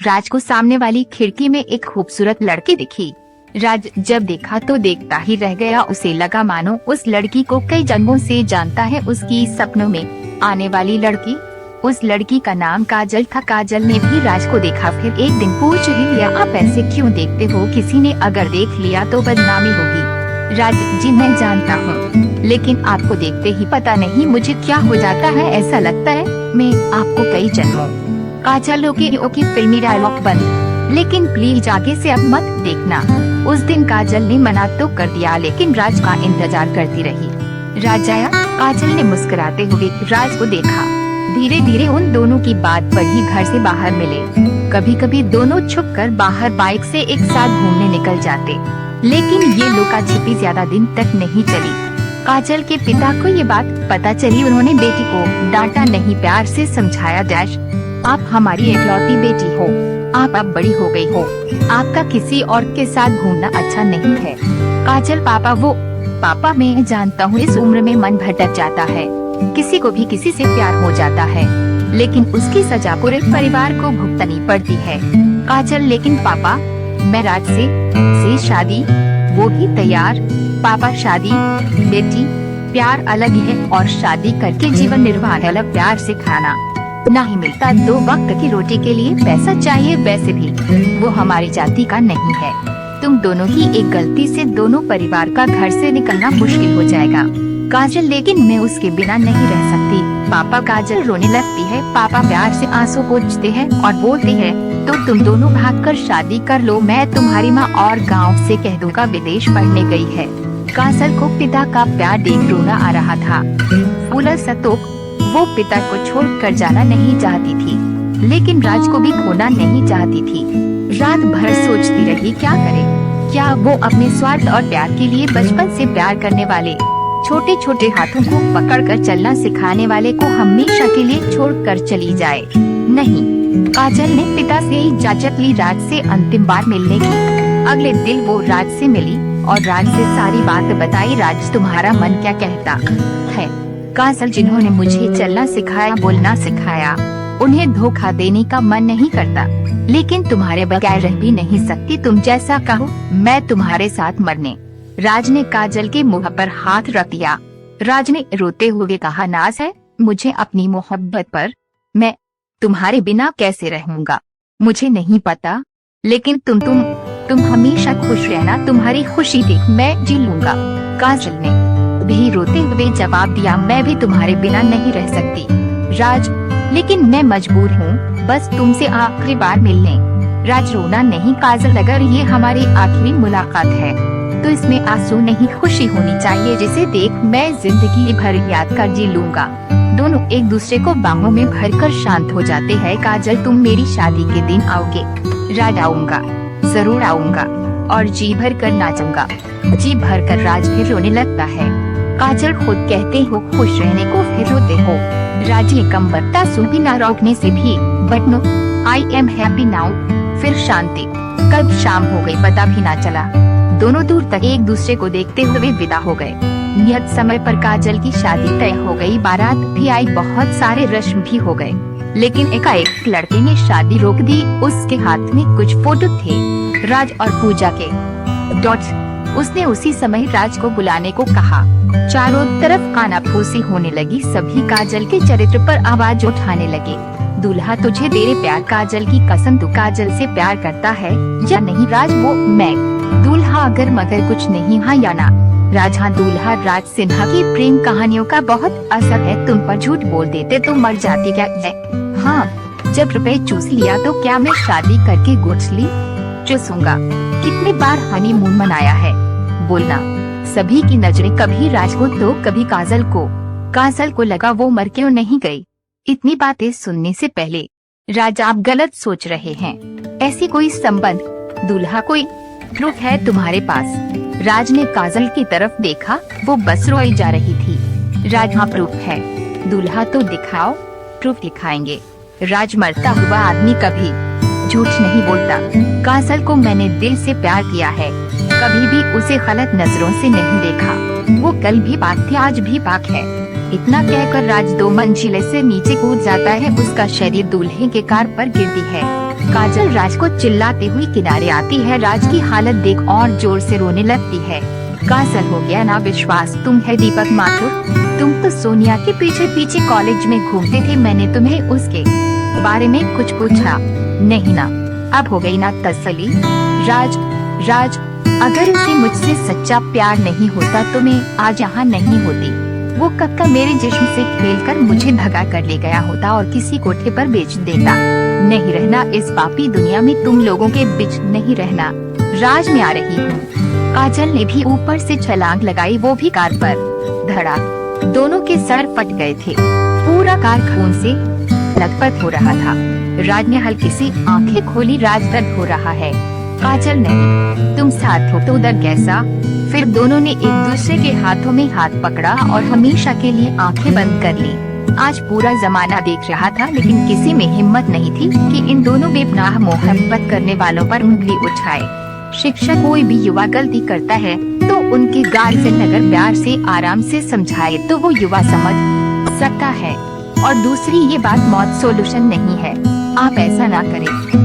राज को सामने वाली खिड़की में एक खूबसूरत लड़की दिखी। राज जब देखा तो देखता ही रह गया। उसे लगा मानो उस लड़की को कई जन्मों से जानता है। उसकी सपनों में आने वाली लड़की, उस लड़की का नाम काजल था। काजल ने भी राज को देखा, फिर एक दिन पूछ ही लिया, आप ऐसे क्यों देखते हो? किसी ने अगर देख लिया तो बदनामी होगी। राज जी मैं जानता हूँ, लेकिन आपको देखते ही पता नहीं मुझे क्या हो जाता है। ऐसा लगता है मैं आपको कई जन्मों। काजल ओके फिल्मी डायलॉग बंद, लेकिन प्लीज आगे से अब मत देखना। उस दिन काजल ने मना तो कर दिया, लेकिन राज का इंतजार करती रही। राज आया। काजल ने मुस्कुराते हुए राज को देखा। धीरे धीरे उन दोनों की बात बढ़ी। घर से बाहर मिले, कभी कभी दोनों छुपकर बाहर बाइक से एक साथ घूमने निकल जाते, लेकिन ये लुका छिपी ज्यादा दिन तक नहीं चली। काजल के पिता को ये बात पता चली। उन्होंने बेटी को डांटा नहीं, प्यार से समझाया, डैश आप हमारी इकलौती बेटी हो, आप अब बड़ी हो गई हो, आपका किसी और के साथ घूमना अच्छा नहीं है। काजल पापा मैं जानता हूँ इस उम्र में मन भटक जाता है, किसी को भी किसी से प्यार हो जाता है, लेकिन उसकी सजा पूरे परिवार को भुगतनी पड़ती है। काजल लेकिन पापा मैं राज से शादी, वो भी तैयार। पापा शादी बेटी प्यार अलग है और शादी करके जीवन निर्वाह अलग। प्यार से खाना नहीं मिलता, 2 वक्त की रोटी के लिए पैसा चाहिए, वैसे भी वो हमारी जाति का नहीं है। तुम दोनों की एक गलती से दोनों परिवार का घर से निकलना मुश्किल हो जाएगा। काजल लेकिन मैं उसके बिना नहीं रह सकती पापा। काजल रोने लगती है। पापा प्यार से आंसू पोंछते हैं और बोलते हैं तो तुम दोनों भागकर शादी कर लो, मैं तुम्हारी माँ और गाँव से कह दूंगा विदेश पढ़ने गई है। काजल को पिता का प्यार देख रोना आ रहा था। फूला सतोक वो पिता को छोड़कर जाना नहीं चाहती थी, लेकिन राज को भी खोना नहीं चाहती थी। रात भर सोचती रही क्या करे। क्या वो अपने स्वार्थ और प्यार के लिए बचपन से प्यार करने वाले छोटे छोटे हाथों को पकड़कर चलना सिखाने वाले को हमेशा के लिए छोड़कर चली जाए? नहीं, काजल ने पिता से इजाजत ली राज से अंतिम बार मिलने की। अगले दिन वो राज से मिली और राज से सारी बात बताई। राज तुम्हारा मन क्या कहता है? काजल जिन्होंने मुझे चलना सिखाया, बोलना सिखाया, उन्हें धोखा देने का मन नहीं करता, लेकिन तुम्हारे बगैर रह भी नहीं सकती। तुम जैसा कहो मैं तुम्हारे साथ मरने। राज ने काजल के मुंह पर हाथ रख दिया। राज ने रोते हुए कहा, नाज है मुझे अपनी मोहब्बत पर, मैं तुम्हारे बिना कैसे रहूंगा मुझे नहीं पता, लेकिन तुम हमेशा खुश रहना, तुम्हारी खुशी देख मैं जी लूंगा। काजल ने भी रोते हुए जवाब दिया, मैं भी तुम्हारे बिना नहीं रह सकती राज, लेकिन मैं मजबूर हूँ बस तुमसे आखिरी बार मिलने। राज रोना नहीं काजल, अगर ये हमारी आखिरी मुलाकात है तो इसमें आंसू नहीं खुशी होनी चाहिए, जिसे देख मैं जिंदगी भर याद कर जी लूंगा। दोनों एक दूसरे को बाहों में भरकर शांत हो जाते हैं। काजल तुम मेरी शादी के दिन आओगे? राज आऊंगा, जरूर आऊंगा और जी भर कर नाचूंगा। जी भर कर राज फिर रोने लगता है। काजल खुद कहते हो खुश रहने को फिर रोते हो। राज ये कम बरता सुबह ना रोकने से भी, but no I am happy now. फिर शांति। कब शाम हो गई पता भी ना चला। दोनों दूर तक एक दूसरे को देखते हुए विदा हो गए। नियत समय पर काजल की शादी तय हो गई। बारात भी आई, बहुत सारे रस्म भी हो गए, लेकिन एकाएक लड़के ने शादी रोक दी। उसके हाथ में कुछ फोटो थे राज और पूजा के डॉट्स। उसने उसी समय राज को बुलाने को कहा। चारों तरफ कानाफूसी होने लगी। सभी काजल के चरित्र पर आवाज उठाने लगे। दूल्हा तुझे तेरे प्यार, काजल की कसम तू काजल से प्यार करता है या नहीं? राज वो मैं। दूल्हा अगर मगर कुछ नहीं, हाँ या ना? राज हाँ। दूल्हा राज सिन्हा की प्रेम कहानियों का बहुत असर है, तुम पर झूठ बोल देते तो मर जाती क्या है? हाँ, जब रुपए चूस लिया तो क्या मैं शादी करके गुठली चूसूंगा? कितनी बार हनीमून मनाया है? बोलना। सभी की नजरें कभी राज को तो कभी काजल को। काजल को लगा वो मर क्यों नहीं गई। इतनी बातें सुनने से पहले राज आप गलत सोच रहे हैं, ऐसी कोई संबंध, दूल्हा कोई प्रूफ है तुम्हारे पास? राज ने काजल की तरफ देखा, वो बस रोई जा रही थी। राज हाँ प्रूफ है। दूल्हा तो दिखाओ। प्रूफ दिखाएंगे। राज मरता हुआ आदमी कभी झूठ नहीं बोलता। काजल को मैंने दिल से प्यार किया है, कभी भी उसे गलत नजरों से नहीं देखा। वो कल भी पाक थी, आज भी पाक है। इतना कहकर राज 2 मंजिले से नीचे कूद जाता है। उसका शरीर दूल्हे के कार पर गिरती है। काजल राज को चिल्लाते हुई किनारे आती है। राज की हालत देख और जोर से रोने लगती है। काजल, हो गया ना विश्वास? तुम है दीपक माथुर? तुम तो सोनिया के पीछे पीछे कॉलेज में घूमते थे। मैंने तुम्हें उसके बारे में कुछ पूछा नहीं ना? अब हो गई ना तसल्ली? राज, अगर उसे मुझसे सच्चा प्यार नहीं होता तो मैं आज यहाँ नहीं होती। वो कब का मेरे जिस्म से खेलकर मुझे भगा कर ले गया होता और किसी कोठे पर बेच देता। नहीं रहना इस पापी दुनिया में, तुम लोगों के बीच नहीं रहना। राज, मैं आ रही हूँ। काजल ने भी ऊपर से छलांग लगाई, वो भी कार पर। धड़ाक, दोनों के सर फट गए थे। पूरा कार खून से लथपथ हो रहा था। राज ने हल्की सी आंखें खोली। राज, दर्द हो रहा है? काजल, नहीं। तुम साथ हो तो उधर कैसा? फिर दोनों ने एक दूसरे के हाथों में हाथ पकड़ा और हमेशा के लिए आंखें बंद कर ली। आज पूरा जमाना देख रहा था, लेकिन किसी में हिम्मत नहीं थी कि इन दोनों बेपनाह मोहब्बत करने वालों पर उंगली उठाए। शिक्षक कोई भी युवा गलती करता है तो उनके गार्जियन अगर प्यार से आराम से समझाए तो वो युवा समझ सकता है। और दूसरी ये बात मौत सोल्यूशन नहीं है। आप ऐसा ना करें।